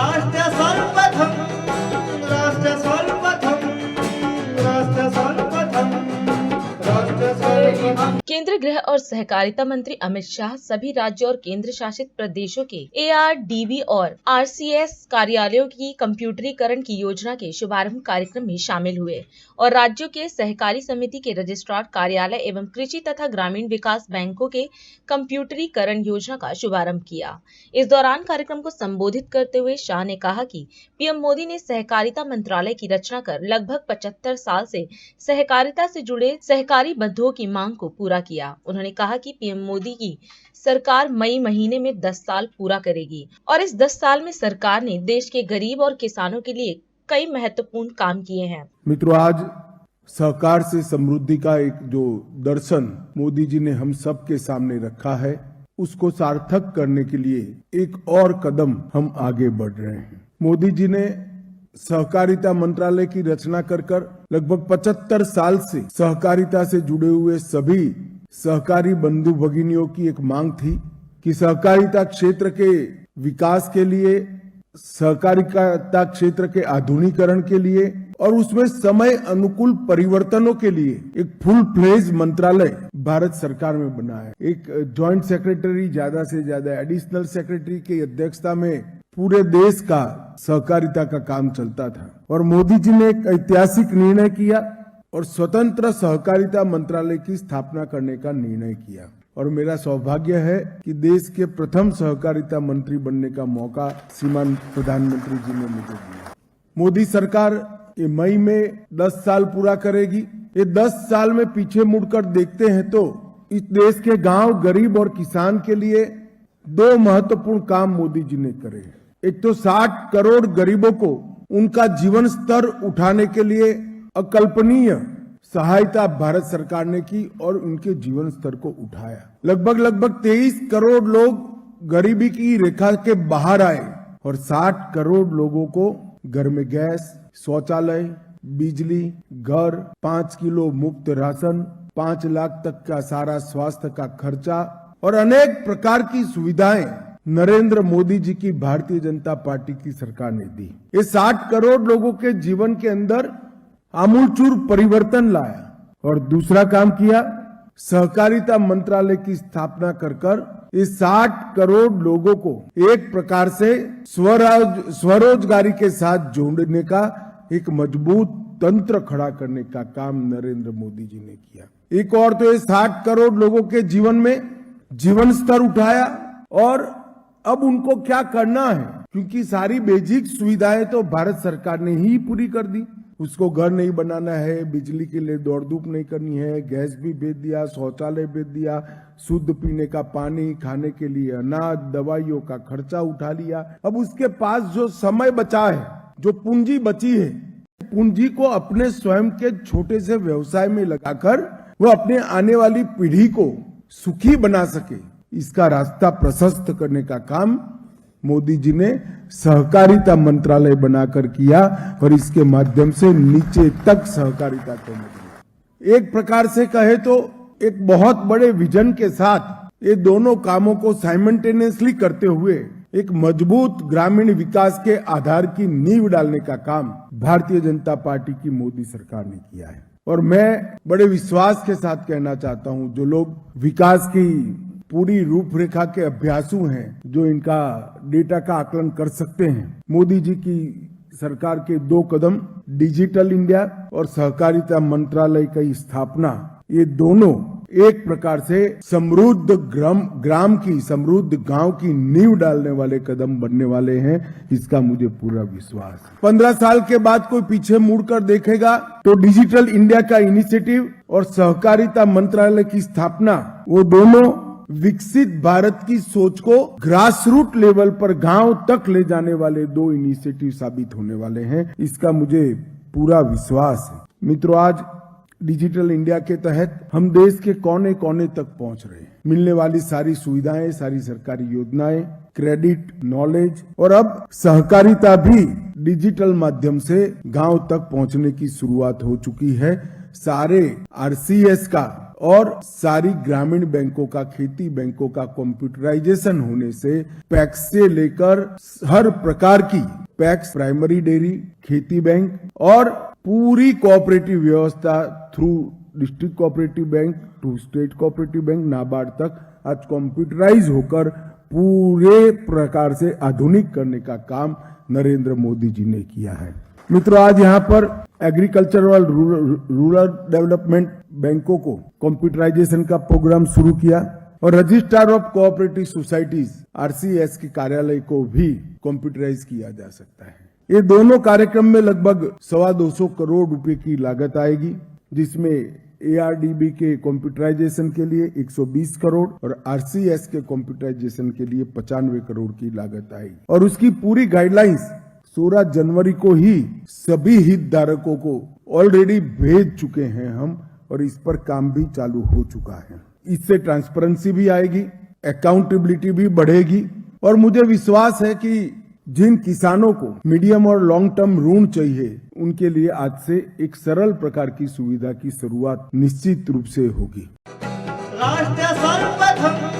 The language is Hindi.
राष्ट्र सर्वप्रथम राष्ट्र सर्वप्रथम राष्ट्र सर्वप्रथम राष्ट्र सर्वप्रथम। केंद्रीय गृह और सहकारिता मंत्री अमित शाह सभी राज्यों और केंद्र शासित प्रदेशों के ARDB और RCS कार्यालयों की कंप्यूटरीकरण की योजना के शुभारंभ कार्यक्रम में शामिल हुए और राज्यों के सहकारी समिति के रजिस्ट्रार कार्यालय एवं कृषि तथा ग्रामीण विकास बैंकों के कंप्यूटरीकरण योजना का शुभारंभ किया। इस दौरान कार्यक्रम को संबोधित करते हुए शाह ने कहा कि पीएम मोदी ने सहकारिता मंत्रालय की रचना कर लगभग 75 साल से सहकारिता से जुड़े सहकारी बंधुओं की मांग को पूरा किया। उन्होंने कहा कि पीएम मोदी की सरकार मई महीने में 10 साल पूरा करेगी और इस 10 साल में सरकार ने देश के गरीब और किसानों के लिए कई महत्वपूर्ण काम किए हैं। मित्रों, आज सहकार से समृद्धि का एक जो दर्शन मोदी जी ने हम सब के सामने रखा है, उसको सार्थक करने के लिए एक और कदम हम आगे बढ़ रहे हैं। मोदी जी ने सहकारिता मंत्रालय की रचना कर लगभग 75 साल से सहकारिता से जुड़े हुए सभी सहकारी बंधु भगिनियों की एक मांग थी कि सहकारिता क्षेत्र के विकास के लिए, सहकारिता क्षेत्र के आधुनिकीकरण के लिए और उसमें समय अनुकूल परिवर्तनों के लिए एक फुल फ्लेज मंत्रालय भारत सरकार में बना है। एक जॉइंट सेक्रेटरी, ज्यादा से ज्यादा एडिशनल सेक्रेटरी की अध्यक्षता में पूरे देश का सहकारिता का काम चलता था और मोदी जी ने एक ऐतिहासिक निर्णय किया और स्वतंत्र सहकारिता मंत्रालय की स्थापना करने का निर्णय किया और मेरा सौभाग्य है कि देश के प्रथम सहकारिता मंत्री बनने का मौका श्रीमान प्रधानमंत्री जी ने मुझे दिया। मोदी सरकार ये मई में 10 साल पूरा करेगी। ये 10 साल में पीछे मुड़कर देखते हैं तो इस देश के गांव, गरीब और किसान के लिए 2 महत्वपूर्ण काम मोदी जी ने करे। एक तो 60 करोड़ गरीबों को उनका जीवन स्तर उठाने के लिए अकल्पनीय सहायता भारत सरकार ने की और उनके जीवन स्तर को उठाया। लगभग 23 करोड़ लोग गरीबी की रेखा के बाहर आए और 60 करोड़ लोगों को घर में गैस, शौचालय, बिजली, घर, 5 किलो मुफ्त राशन, 5 लाख तक का सारा स्वास्थ्य का खर्चा और अनेक प्रकार की सुविधाएं नरेंद्र मोदी जी की भारतीय जनता पार्टी की सरकार ने दी। ये 60 करोड़ लोगों के जीवन के अंदर आमूलचूर परिवर्तन लाया और दूसरा काम किया, सहकारिता मंत्रालय की स्थापना कर इस 60 करोड़ लोगों को एक प्रकार से स्वरोजगारी के साथ जोड़ने का एक मजबूत तंत्र खड़ा करने का काम नरेंद्र मोदी जी ने किया। एक और तो ये 60 करोड़ लोगों के जीवन में जीवन स्तर उठाया और अब उनको क्या करना है, क्योंकि सारी बेसिक सुविधाएं तो भारत सरकार ने ही पूरी कर दी। उसको घर नहीं बनाना है, बिजली के लिए दौड़ धूप नहीं करनी है, गैस भी भेज दिया, शौचालय भेज दिया, शुद्ध पीने का पानी, खाने के लिए अनाज, दवाइयों का खर्चा उठा लिया। अब उसके पास जो समय बचा है, जो पूंजी बची है, पूंजी को अपने स्वयं के छोटे से व्यवसाय में लगाकर वो अपने आने वाली पीढ़ी को सुखी बना सके, इसका रास्ता प्रशस्त करने का काम मोदी जी ने सहकारिता मंत्रालय बनाकर किया और इसके माध्यम से नीचे तक सहकारिता को मिली। एक प्रकार से कहे तो एक बहुत बड़े विजन के साथ ये दोनों कामों को साइमल्टेनियसली करते हुए एक मजबूत ग्रामीण विकास के आधार की नींव डालने का काम भारतीय जनता पार्टी की मोदी सरकार ने किया है। और मैं बड़े विश्वास के साथ कहना चाहता हूं, जो लोग विकास की पूरी रूपरेखा के अभ्यासु हैं, जो इनका डेटा का आकलन कर सकते हैं, मोदी जी की सरकार के 2 कदम, डिजिटल इंडिया और सहकारिता मंत्रालय की स्थापना, ये दोनों एक प्रकार से समृद्ध ग्राम की, समृद्ध गांव की नींव डालने वाले कदम बनने वाले हैं, इसका मुझे पूरा विश्वास है। 15 साल के बाद कोई पीछे मुड़कर देखेगा तो डिजिटल इंडिया का इनिशिएटिव और सहकारिता मंत्रालय की स्थापना, वो दोनों विकसित भारत की सोच को ग्रास रूट लेवल पर गांव तक ले जाने वाले 2 इनिशिएटिव साबित होने वाले हैं, इसका मुझे पूरा विश्वास है। मित्रों, आज डिजिटल इंडिया के तहत हम देश के कोने कोने तक पहुंच रहे हैं। मिलने वाली सारी सुविधाएं, सारी सरकारी योजनाएं, क्रेडिट, नॉलेज और अब सहकारिता भी डिजिटल माध्यम से गांव तक पहुंचने की शुरुआत हो चुकी है। सारे आरसीएस का और सारी ग्रामीण बैंकों का, खेती बैंकों का कंप्यूटराइजेशन होने से पैक्स से लेकर हर प्रकार की पैक्स, प्राइमरी डेयरी, खेती बैंक और पूरी कोऑपरेटिव व्यवस्था through district cooperative bank to state cooperative bank, NABARD तक आज कंप्यूटराइज होकर पूरे प्रकार से आधुनिक करने का काम नरेंद्र मोदी जी ने किया है। मित्रों, आज यहाँ पर एग्रीकल्चर और रूरल डेवलपमेंट बैंकों को कंप्यूटराइजेशन का प्रोग्राम शुरू किया और registrar of cooperative societies RCS के कार्यालय को भी कंप्यूटराइज किया जा सकता है। ये दोनों कार्यक्रम में लगभग 225 करोड़ रुपए की लागत आएगी, जिसमें ARDB के कंप्यूटराइजेशन के लिए 120 करोड़ और RCS के कंप्यूटराइजेशन के लिए 95 करोड़ की लागत आएगी और उसकी पूरी गाइडलाइंस 16 जनवरी को ही सभी हितधारकों को ऑलरेडी भेज चुके हैं हम और इस पर काम भी चालू हो चुका है। इससे ट्रांसपेरेंसी भी आएगी, अकाउंटेबिलिटी भी बढ़ेगी और मुझे विश्वास है कि जिन किसानों को मीडियम और लॉन्ग टर्म ऋण चाहिए उनके लिए आज से एक सरल प्रकार की सुविधा की शुरुआत निश्चित रूप से होगी। राष्ट्र सर्वप्रथम